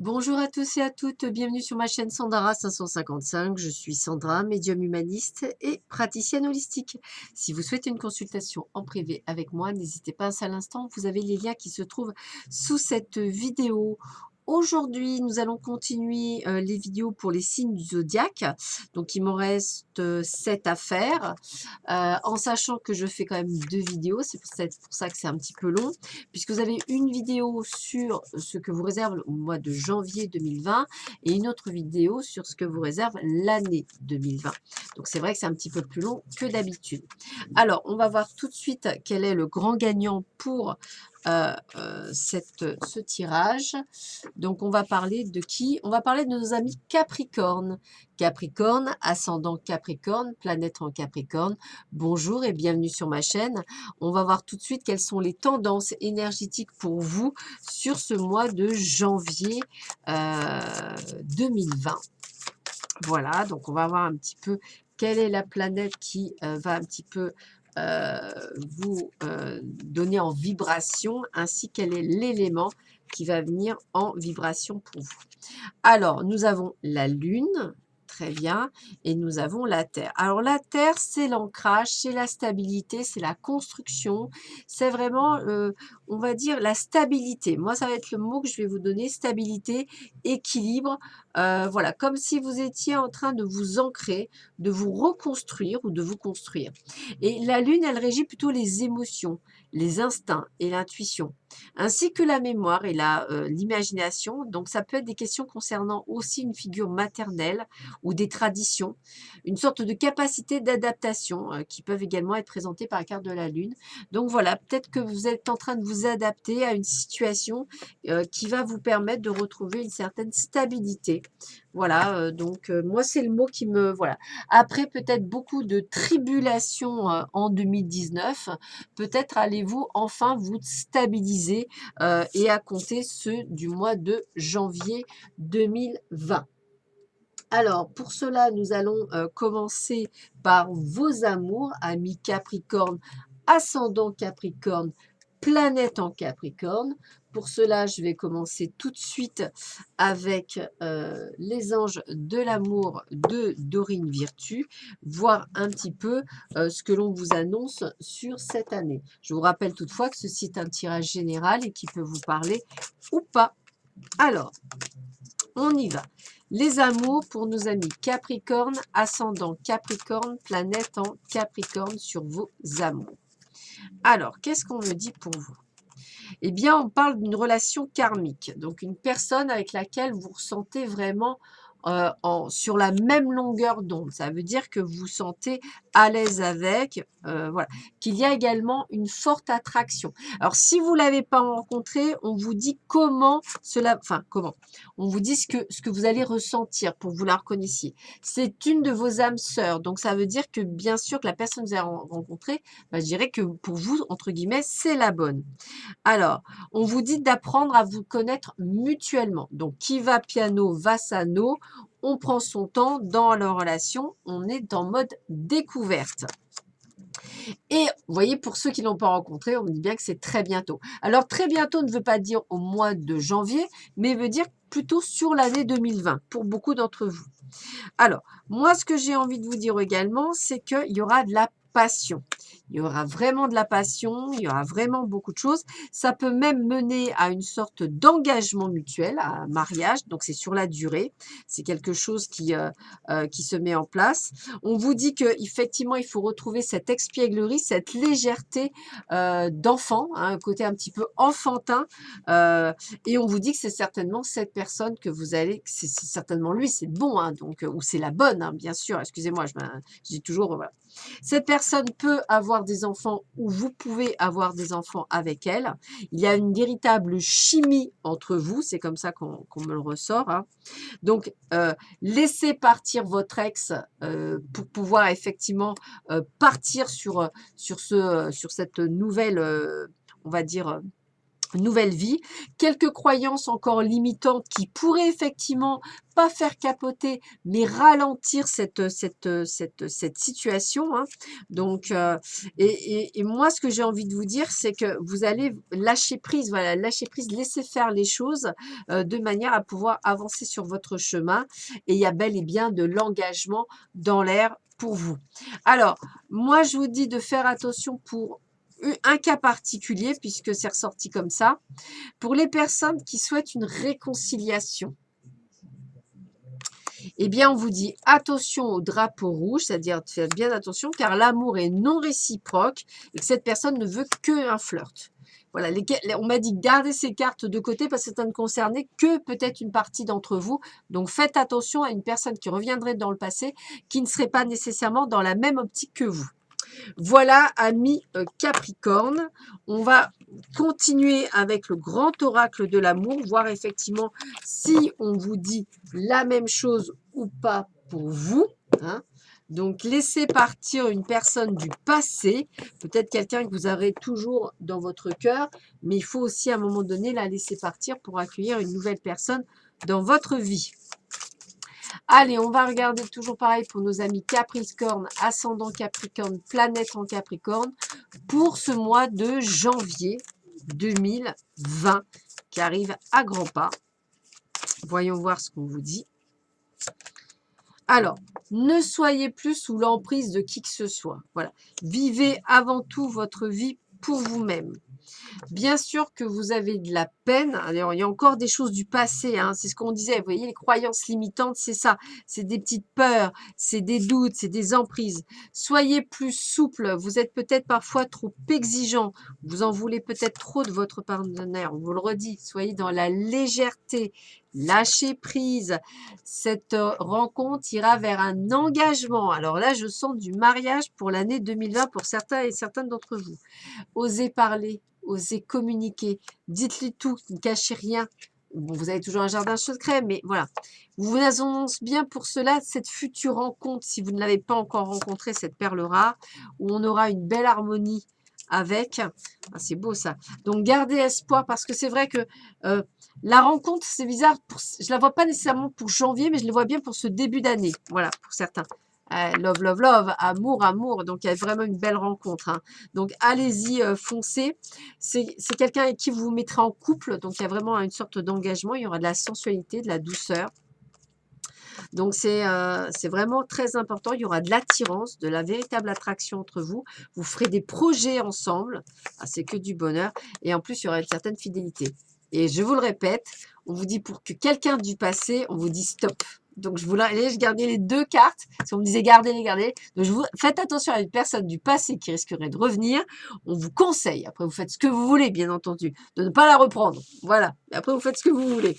Bonjour à tous et à toutes, bienvenue sur ma chaîne Sandara 555. Je suis Sandra, médium humaniste et praticienne holistique. Si vous souhaitez une consultation en privé avec moi, n'hésitez pas un seul instant, vous avez les liens qui se trouvent sous cette vidéo. Aujourd'hui, nous allons continuer les vidéos pour les signes du zodiaque. Donc, il m'en reste 7 à faire, en sachant que je fais quand même 2 vidéos. C'est pour ça que c'est un petit peu long, puisque vous avez une vidéo sur ce que vous réserve au mois de janvier 2020 et une autre vidéo sur ce que vous réserve l'année 2020. Donc, c'est vrai que c'est un petit peu plus long que d'habitude. Alors, on va voir tout de suite quel est le grand gagnant pour ce tirage. Donc, on va parler de qui? On va parler de nos amis Capricorne. Capricorne, ascendant Capricorne, planète en Capricorne. Bonjour et bienvenue sur ma chaîne. On va voir tout de suite quelles sont les tendances énergétiques pour vous sur ce mois de janvier 2020. Voilà, donc on va voir un petit peu quelle est la planète qui va un petit peu vous donner en vibration, ainsi quel est l'élément qui va venir en vibration pour vous. Alors, nous avons la Lune, très bien, et nous avons la Terre. Alors, la Terre, c'est l'ancrage, c'est la stabilité, c'est la construction, c'est vraiment, on va dire, la stabilité. Moi, ça va être le mot que je vais vous donner, stabilité, équilibre, voilà, comme si vous étiez en train de vous ancrer, de vous reconstruire ou de vous construire. Et la Lune, elle régit plutôt les émotions, les instincts et l'intuition, ainsi que la mémoire et l'imagination. Donc, ça peut être des questions concernant aussi une figure maternelle ou des traditions, une sorte de capacité d'adaptation qui peuvent également être présentées par la carte de la Lune. Donc, voilà, peut-être que vous êtes en train de vous adapter à une situation qui va vous permettre de retrouver une certaine stabilité. Voilà, donc moi, c'est le mot qui me... Voilà. Après, peut-être beaucoup de tribulations en 2019, peut-être allez-vous enfin vous stabiliser et à compter ceux du mois de janvier 2020. Alors, pour cela, nous allons commencer par vos amours, amis Capricorne, ascendant Capricorne, planète en Capricorne. Pour cela, je vais commencer tout de suite avec les anges de l'amour de Dorine Virtue, voir un petit peu ce que l'on vous annonce sur cette année. Je vous rappelle toutefois que ceci est un tirage général et qui peut vous parler ou pas. Alors, on y va. Les amours pour nos amis Capricorne, ascendant Capricorne, planète en Capricorne sur vos amours. Alors, qu'est-ce qu'on me dit pour vous? Eh bien, on parle d'une relation karmique, donc une personne avec laquelle vous ressentez vraiment sur la même longueur d'onde. Ça veut dire que vous vous sentez à l'aise avec, voilà. Qu'il y a également une forte attraction. Alors, si vous ne l'avez pas rencontré, on vous dit comment cela, enfin, comment? On vous dit ce que vous allez ressentir pour que vous la reconnaissiez. C'est une de vos âmes sœurs, donc ça veut dire que bien sûr que la personne que vous avez rencontrée, bah, je dirais que pour vous, entre guillemets, c'est la bonne. Alors, on vous dit d'apprendre à vous connaître mutuellement. Donc, qui va piano va sano. On prend son temps dans la relation. On est en mode découverte. Et vous voyez, pour ceux qui ne l'ont pas rencontré, on me dit bien que c'est très bientôt. Alors, très bientôt ne veut pas dire au mois de janvier, mais veut dire plutôt sur l'année 2020 pour beaucoup d'entre vous. Alors, moi, ce que j'ai envie de vous dire également, c'est qu'il y aura de la passion. Il y aura vraiment de la passion, il y aura vraiment beaucoup de choses. Ça peut même mener à une sorte d'engagement mutuel, à un mariage. Donc, c'est sur la durée. C'est quelque chose qui se met en place. On vous dit qu'effectivement, il faut retrouver cette espièglerie, cette légèreté d'enfant, hein, un côté un petit peu enfantin. Et on vous dit que c'est certainement cette personne que vous allez, c'est certainement lui, c'est bon, hein, donc, ou c'est la bonne, hein, bien sûr. Excusez-moi, je dis toujours, voilà. Cette personne peut avoir des enfants ou vous pouvez avoir des enfants avec elle. Il y a une véritable chimie entre vous, c'est comme ça qu'on me le ressort, hein. Donc, laissez partir votre ex pour pouvoir effectivement partir sur cette nouvelle, on va dire, nouvelle vie, quelques croyances encore limitantes qui pourraient effectivement pas faire capoter, mais ralentir cette situation, hein. Donc, et moi, ce que j'ai envie de vous dire, c'est que vous allez lâcher prise, voilà, lâcher prise, laisser faire les choses de manière à pouvoir avancer sur votre chemin. Et il y a bel et bien de l'engagement dans l'air pour vous. Alors, moi, je vous dis de faire attention pour un cas particulier, puisque c'est ressorti comme ça, pour les personnes qui souhaitent une réconciliation. Eh bien, on vous dit attention au drapeau rouge, c'est-à-dire faites bien attention, car l'amour est non réciproque et que cette personne ne veut qu'un flirt. Voilà, on m'a dit gardez ces cartes de côté parce que ça ne concernait que peut-être une partie d'entre vous. Donc, faites attention à une personne qui reviendrait dans le passé, qui ne serait pas nécessairement dans la même optique que vous. Voilà, amis Capricorne, on va continuer avec le grand oracle de l'amour, voir effectivement si on vous dit la même chose ou pas pour vous, hein. Donc, laissez partir une personne du passé, peut-être quelqu'un que vous aurez toujours dans votre cœur, mais il faut aussi à un moment donné la laisser partir pour accueillir une nouvelle personne dans votre vie. Allez, on va regarder toujours pareil pour nos amis Capricorne, ascendant Capricorne, planète en Capricorne, pour ce mois de janvier 2020 qui arrive à grands pas. Voyons voir ce qu'on vous dit. Alors, ne soyez plus sous l'emprise de qui que ce soit. Voilà. Vivez avant tout votre vie pour vous-même. Bien sûr que vous avez de la peine. Alors, il y a encore des choses du passé, hein. C'est ce qu'on disait. Vous voyez, les croyances limitantes, c'est ça. C'est des petites peurs, c'est des doutes, c'est des emprises. Soyez plus souple. Vous êtes peut-être parfois trop exigeant. Vous en voulez peut-être trop de votre partenaire. On vous le redit. Soyez dans la légèreté. Lâchez prise. Cette rencontre ira vers un engagement. Alors là, je sens du mariage pour l'année 2020 pour certains et certaines d'entre vous. Osez parler, osez communiquer, dites-lui tout, ne cachez rien. Bon, vous avez toujours un jardin secret, mais voilà. Vous annonce bien pour cela cette future rencontre, si vous ne l'avez pas encore rencontrée, cette perle rare, où on aura une belle harmonie avec. Ah, c'est beau ça. Donc, gardez espoir, parce que c'est vrai que la rencontre, c'est bizarre, je ne la vois pas nécessairement pour janvier, mais je le vois bien pour ce début d'année. Voilà, pour certains. Love, love, love, amour, amour. Donc, il y a vraiment une belle rencontre, hein. Donc, allez-y, foncez. C'est quelqu'un avec qui vous vous mettrez en couple. Donc, il y a vraiment une sorte d'engagement. Il y aura de la sensualité, de la douceur. Donc, c'est vraiment très important. Il y aura de l'attirance, de la véritable attraction entre vous. Vous ferez des projets ensemble. Ah, c'est que du bonheur. Et en plus, il y aura une certaine fidélité. Et je vous le répète, on vous dit pour que quelqu'un du passé, on vous dit stop. Donc, je gardais les deux cartes. Si on me disait gardez-les, gardez-les. Donc, faites attention à une personne du passé qui risquerait de revenir. On vous conseille, après vous faites ce que vous voulez, bien entendu, de ne pas la reprendre. Voilà. Et après, vous faites ce que vous voulez.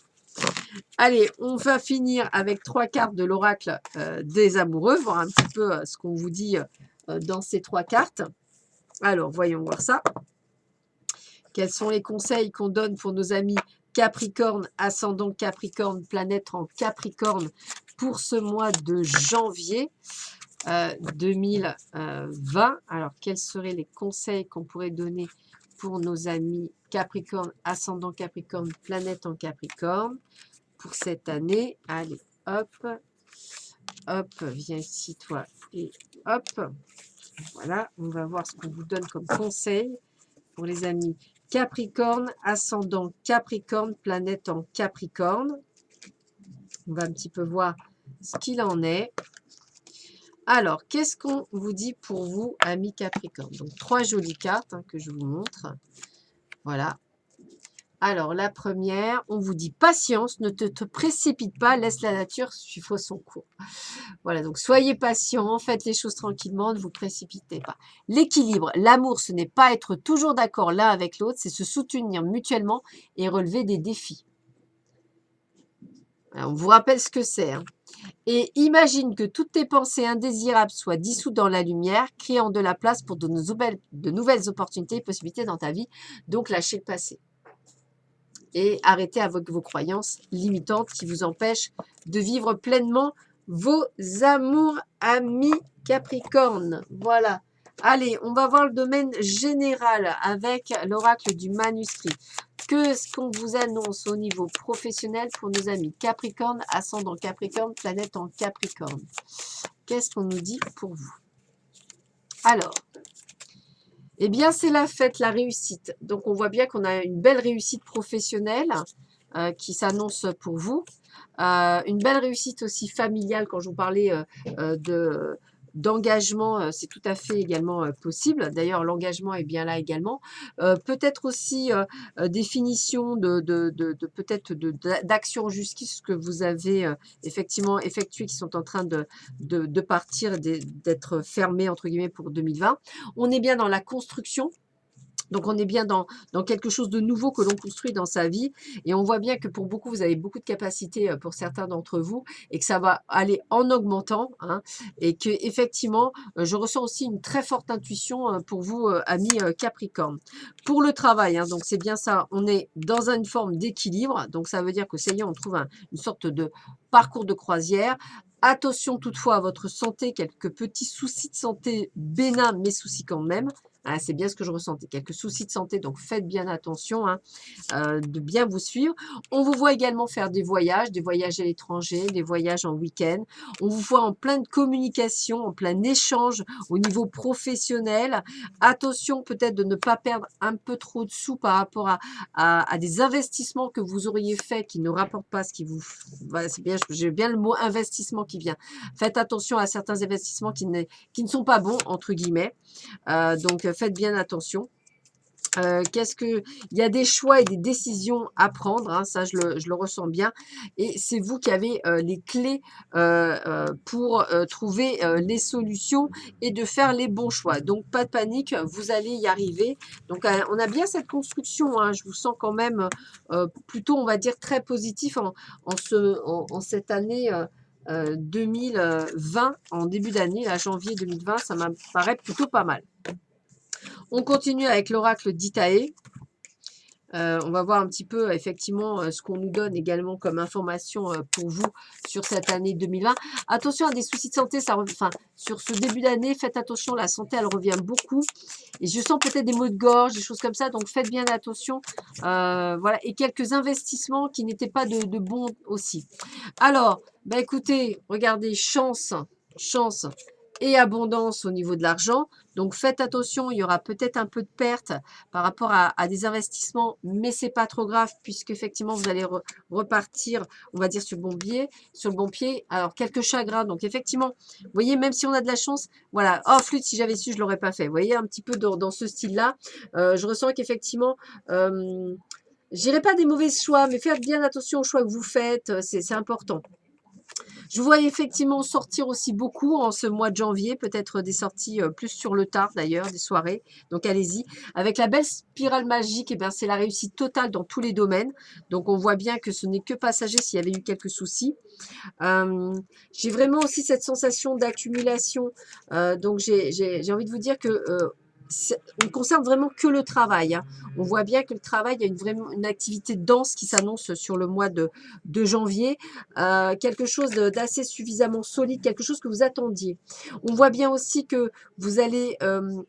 Allez, on va finir avec 3 cartes de l'oracle des amoureux, voir un petit peu ce qu'on vous dit dans ces 3 cartes. Alors, voyons voir ça. Quels sont les conseils qu'on donne pour nos amis Capricorne, ascendant Capricorne, planète en Capricorne pour ce mois de janvier 2020. Alors, quels seraient les conseils qu'on pourrait donner pour nos amis Capricorne, ascendant Capricorne, planète en Capricorne pour cette année? Allez, hop, hop, viens ici toi et hop. Voilà, on va voir ce qu'on vous donne comme conseil pour les amis Capricorne, ascendant Capricorne, planète en Capricorne. On va un petit peu voir ce qu'il en est. Alors, qu'est-ce qu'on vous dit pour vous, amis Capricorne? Donc, 3 jolies cartes que je vous montre. Voilà. Alors, la première, on vous dit patience, ne te précipite pas, laisse la nature suivre son cours. Voilà, donc soyez patient, faites les choses tranquillement, ne vous précipitez pas. L'équilibre, l'amour, ce n'est pas être toujours d'accord l'un avec l'autre, c'est se soutenir mutuellement et relever des défis. Alors, on vous rappelle ce que c'est, hein. Et imagine que toutes tes pensées indésirables soient dissoutes dans la lumière, créant de la place pour de nouvelles opportunités et possibilités dans ta vie. Donc, lâchez le passé. Et arrêtez avec vos croyances limitantes qui vous empêchent de vivre pleinement vos amours, amis Capricorne. Voilà. Allez, on va voir le domaine général avec l'oracle du manuscrit. Qu'est-ce qu'on vous annonce au niveau professionnel pour nos amis Capricorne, ascendant Capricorne, planète en Capricorne. Qu'est-ce qu'on nous dit pour vous? Alors, eh bien, c'est la fête, la réussite. Donc, on voit bien qu'on a une belle réussite professionnelle qui s'annonce pour vous. Une belle réussite aussi familiale, quand je vous parlais d'engagement, c'est tout à fait également possible. D'ailleurs, l'engagement est bien là également. Peut-être aussi définition peut-être d'actions en justice que vous avez effectivement effectuées, qui sont en train de partir, d'être fermées, entre guillemets, pour 2020. On est bien dans la construction. Donc, on est bien dans quelque chose de nouveau que l'on construit dans sa vie. Et on voit bien que pour beaucoup, vous avez beaucoup de capacités pour certains d'entre vous et que ça va aller en augmentant. Hein, et que effectivement, je ressens aussi une très forte intuition pour vous, amis Capricorne. Pour le travail, hein, donc c'est bien ça, on est dans une forme d'équilibre. Donc, ça veut dire que ça y est, on trouve une sorte de parcours de croisière. Attention toutefois à votre santé, quelques petits soucis de santé bénins, mais soucis quand même. Ah, c'est bien ce que je ressentais, quelques soucis de santé, donc faites bien attention hein, de bien vous suivre. On vous voit également faire des voyages à l'étranger, des voyages en week-end. On vous voit en pleine communication, en plein échange au niveau professionnel. Attention peut-être de ne pas perdre un peu trop de sous par rapport à des investissements que vous auriez faits qui ne rapportent pas ce qui vous... Voilà, c'est bien, j'ai bien le mot investissement qui vient. Faites attention à certains investissements qui ne sont pas bons, entre guillemets. Donc, faites bien attention. Il y a des choix et des décisions à prendre, hein, ça je le ressens bien, et c'est vous qui avez les clés pour trouver les solutions et de faire les bons choix. Donc pas de panique, vous allez y arriver. Donc on a bien cette construction, hein, je vous sens quand même plutôt, on va dire, très positif en cette année 2020, en début d'année, là, janvier 2020, ça me paraît plutôt pas mal. On continue avec l'oracle d'Itaé. On va voir un petit peu effectivement ce qu'on nous donne également comme information pour vous sur cette année 2020. Attention à des soucis de santé, sur ce début d'année, faites attention, la santé elle revient beaucoup. Et je sens peut-être des maux de gorge, des choses comme ça, donc faites bien attention. Voilà, et quelques investissements qui n'étaient pas de bons aussi. Alors, bah écoutez, regardez, chance et abondance au niveau de l'argent. Donc, faites attention, il y aura peut-être un peu de perte par rapport à des investissements, mais c'est pas trop grave puisque effectivement vous allez repartir, on va dire, sur le bon pied. Alors, quelques chagrins. Donc, effectivement, vous voyez, même si on a de la chance, voilà, oh, flûte, si j'avais su, je l'aurais pas fait. Vous voyez, un petit peu dans ce style-là. Je ressens qu'effectivement, j'irai pas des mauvais choix, mais faites bien attention aux choix que vous faites, c'est important. Je vous vois effectivement sortir aussi beaucoup en ce mois de janvier, peut-être des sorties plus sur le tard d'ailleurs, des soirées. Donc allez-y. Avec la belle spirale magique, eh bien, c'est la réussite totale dans tous les domaines. Donc on voit bien que ce n'est que passager s'il y avait eu quelques soucis. J'ai vraiment aussi cette sensation d'accumulation. Donc j'ai envie de vous dire que... on ne concerne vraiment que le travail. Hein. On voit bien que le travail, il y a vraiment une activité dense qui s'annonce sur le mois de janvier. Quelque chose d'assez suffisamment solide, quelque chose que vous attendiez. On voit bien aussi que vous allez,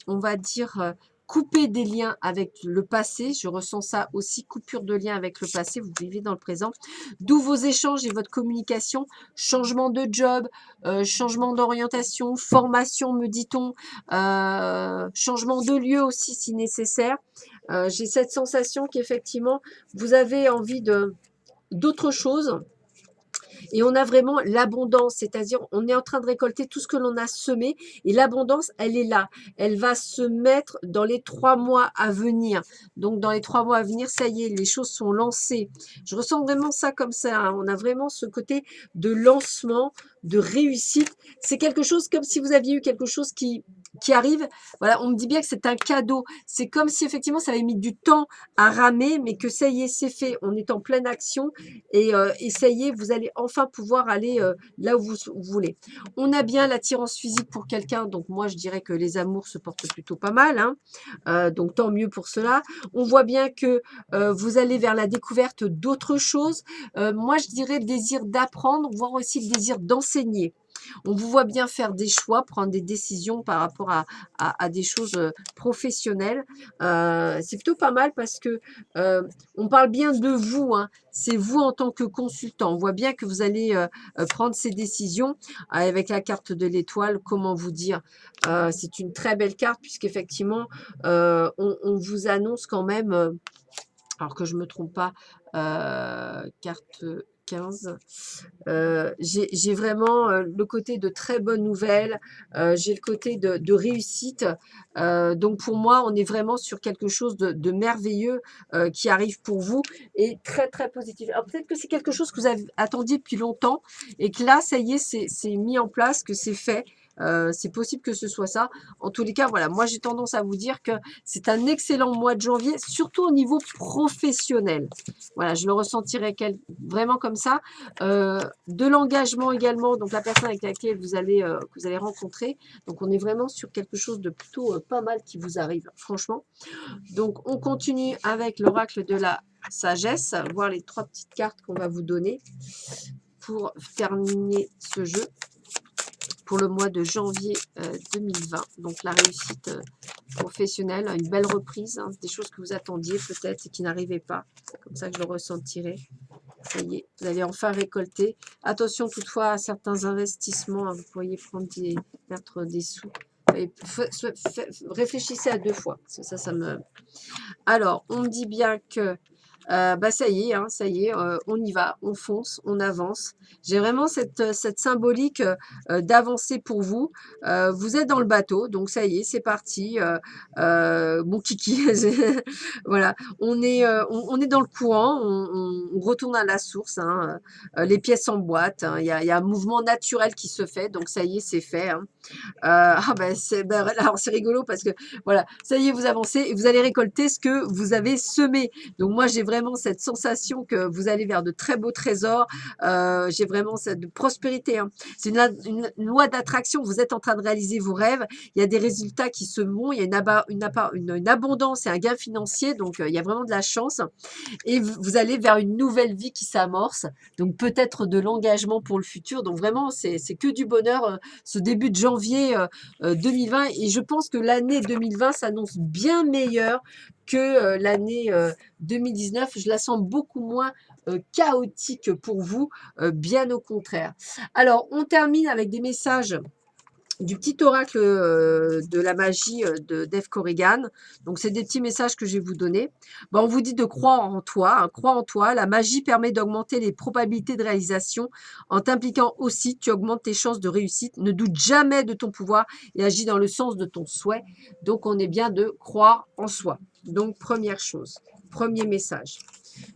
on va dire, couper des liens avec le passé. Je ressens ça aussi, coupure de liens avec le passé. Vous vivez dans le présent. D'où vos échanges et votre communication. Changement de job, changement d'orientation, formation, me dit-on. Changement de lieu aussi si nécessaire. J'ai cette sensation qu'effectivement, vous avez envie d'autre chose. Et on a vraiment l'abondance, c'est-à-dire on est en train de récolter tout ce que l'on a semé et l'abondance, elle est là. Elle va se mettre dans les 3 mois à venir. Donc, dans les 3 mois à venir, ça y est, les choses sont lancées. Je ressens vraiment ça comme ça. Hein. On a vraiment ce côté de lancement, de réussite. C'est quelque chose comme si vous aviez eu quelque chose qui arrive. Voilà, on me dit bien que c'est un cadeau. C'est comme si effectivement ça avait mis du temps à ramer, mais que ça y est, c'est fait. On est en pleine action et ça y est, vous allez enfin pouvoir aller là où vous voulez. On a bien l'attirance physique pour quelqu'un, donc moi je dirais que les amours se portent plutôt pas mal, hein. Donc tant mieux pour cela. On voit bien que vous allez vers la découverte d'autres choses. Moi je dirais le désir d'apprendre, voire aussi le désir d'enseigner. On vous voit bien faire des choix, prendre des décisions par rapport à des choses professionnelles. C'est plutôt pas mal parce que on parle bien de vous, hein. C'est vous en tant que consultant. On voit bien que vous allez prendre ces décisions avec la carte de l'étoile. Comment vous dire, c'est une très belle carte puisqu'effectivement, on vous annonce quand même, alors que je ne me trompe pas, carte 15. J'ai vraiment le côté de très bonnes nouvelles, j'ai le côté de réussite. Donc pour moi, on est vraiment sur quelque chose de merveilleux qui arrive pour vous et très très positif. Alors peut-être que c'est quelque chose que vous avez attendu depuis longtemps et que là, ça y est, c'est mis en place, que c'est fait. C'est possible que ce soit ça. En tous les cas, voilà, moi j'ai tendance à vous dire que c'est un excellent mois de janvier, surtout au niveau professionnel. Voilà, je le ressentirai vraiment comme ça. De l'engagement également, donc la personne avec laquelle que vous allez rencontrer. Donc on est vraiment sur quelque chose de plutôt pas mal qui vous arrive, franchement. Donc on continue avec l'oracle de la sagesse, voir les 3 petites cartes qu'on va vous donner pour terminer ce jeu pour le mois de janvier 2020. Donc la réussite professionnelle, une belle reprise, hein, des choses que vous attendiez peut-être et qui n'arrivaient pas. C'est comme ça que je le ressentirai. Ça y est, vous allez enfin récolter. Attention toutefois à certains investissements, hein, vous pourriez perdre des sous. Et réfléchissez à 2 fois. Ça me... Alors, on me dit bien que bah ça y est, hein, ça y est, on y va, on fonce, on avance. J'ai vraiment cette symbolique d'avancer pour vous. Vous êtes dans le bateau, donc ça y est, c'est parti. Mon kiki, voilà, on est dans le courant, on retourne à la source, hein, les pièces en boîte, hein, il y a un mouvement naturel qui se fait, donc ça y est, c'est fait, hein. Alors c'est rigolo parce que voilà, ça y est, vous avancez et vous allez récolter ce que vous avez semé. Donc moi, j'ai vraiment cette sensation que vous allez vers de très beaux trésors. J'ai vraiment cette prospérité, hein. C'est une loi d'attraction. Vous êtes en train de réaliser vos rêves. Il y a des résultats qui se montent. Il y a une abondance et un gain financier. Donc il y a vraiment de la chance. Et vous allez vers une nouvelle vie qui s'amorce. Donc peut-être de l'engagement pour le futur. Donc vraiment, c'est que du bonheur ce début de janvier 2020. Et je pense que l'année 2020 s'annonce bien meilleure que l'année 2019. Je la sens beaucoup moins chaotique pour vous, bien au contraire. Alors, on termine avec des messages du petit oracle de la magie de Dave Corrigan. Donc, c'est des petits messages que je vais vous donner. Bon, on vous dit de croire en toi. Hein, crois en toi. La magie permet d'augmenter les probabilités de réalisation. En t'impliquant aussi, tu augmentes tes chances de réussite. Ne doute jamais de ton pouvoir et agis dans le sens de ton souhait. Donc, on est bien de croire en soi. Donc, première chose, premier message.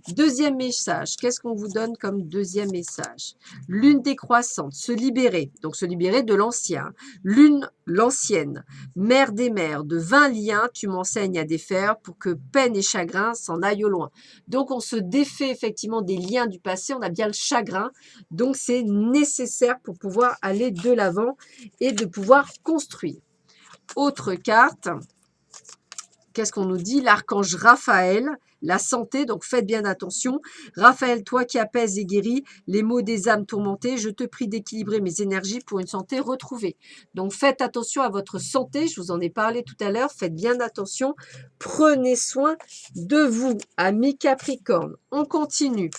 Deuxième message, qu'est-ce qu'on vous donne comme deuxième message? Lune décroissante, se libérer, donc se libérer de l'ancien. Lune, l'ancienne, mère des mères, de 20 liens, tu m'enseignes à défaire pour que peine et chagrin s'en aillent au loin. Donc on se défait effectivement des liens du passé, on a bien le chagrin, donc c'est nécessaire pour pouvoir aller de l'avant et de pouvoir construire. Autre carte. Qu'est-ce qu'on nous dit? L'archange Raphaël, la santé, donc faites bien attention. Raphaël, toi qui apaises et guéris les maux des âmes tourmentées, je te prie d'équilibrer mes énergies pour une santé retrouvée. Donc faites attention à votre santé, je vous en ai parlé tout à l'heure, faites bien attention. Prenez soin de vous, amis Capricorne. On continue.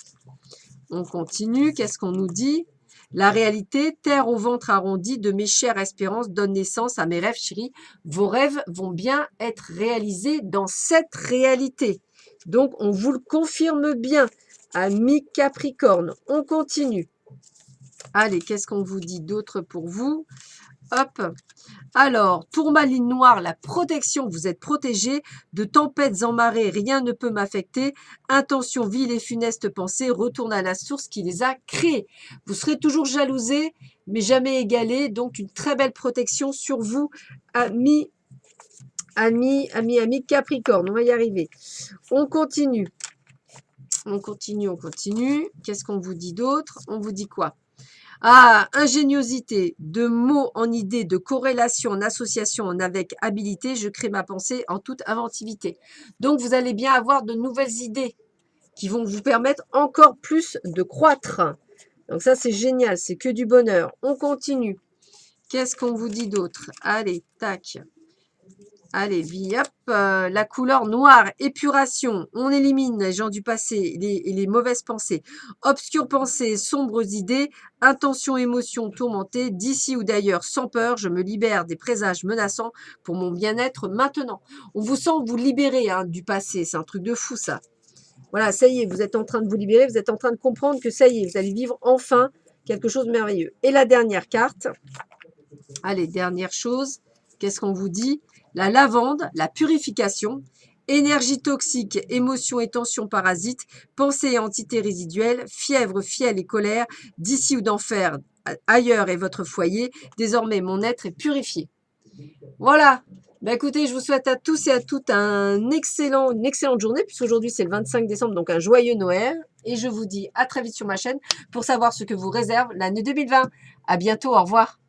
On continue, qu'est-ce qu'on nous dit? La réalité, terre au ventre arrondi de mes chères espérances donne naissance à mes rêves chéris. Vos rêves vont bien être réalisés dans cette réalité. Donc, on vous le confirme bien, amis Capricorne. On continue. Allez, qu'est-ce qu'on vous dit d'autre pour vous? Hop. Alors, tourmaline noire, la protection, vous êtes protégé. De tempêtes en marée, rien ne peut m'affecter. Intention vile et funeste pensée, retourne à la source qui les a créés. Vous serez toujours jalousé, mais jamais égalé. Donc, une très belle protection sur vous, amis Capricorne. On va y arriver. On continue. On continue. Qu'est-ce qu'on vous dit d'autre? On vous dit quoi? Ah, ingéniosité, de mots en idées, de corrélation en association en avec habilité, je crée ma pensée en toute inventivité. Donc, vous allez bien avoir de nouvelles idées qui vont vous permettre encore plus de croître. Donc ça, c'est génial, c'est que du bonheur. On continue. Qu'est-ce qu'on vous dit d'autre? Allez, tac. Allez, vie, hop, la couleur noire, épuration. On élimine les gens du passé et les mauvaises pensées. Obscures pensées, sombres idées, intentions, émotions tourmentées, d'ici ou d'ailleurs, sans peur, je me libère des présages menaçants pour mon bien-être maintenant. On vous sent vous libérer hein, du passé, c'est un truc de fou ça. Voilà, ça y est, vous êtes en train de vous libérer, vous êtes en train de comprendre que ça y est, vous allez vivre enfin quelque chose de merveilleux. Et la dernière carte, allez, dernière chose, qu'est-ce qu'on vous dit? La lavande, la purification, énergie toxique, émotions et tensions parasites, pensées et entités résiduelles, fièvre, fiel et colère, d'ici ou d'enfer, ailleurs est votre foyer, désormais mon être est purifié. Voilà. Ben écoutez, je vous souhaite à tous et à toutes une excellente journée, puisqu'aujourd'hui c'est le 25 décembre, donc un joyeux Noël. Et je vous dis à très vite sur ma chaîne pour savoir ce que vous réserve l'année 2020. À bientôt, au revoir.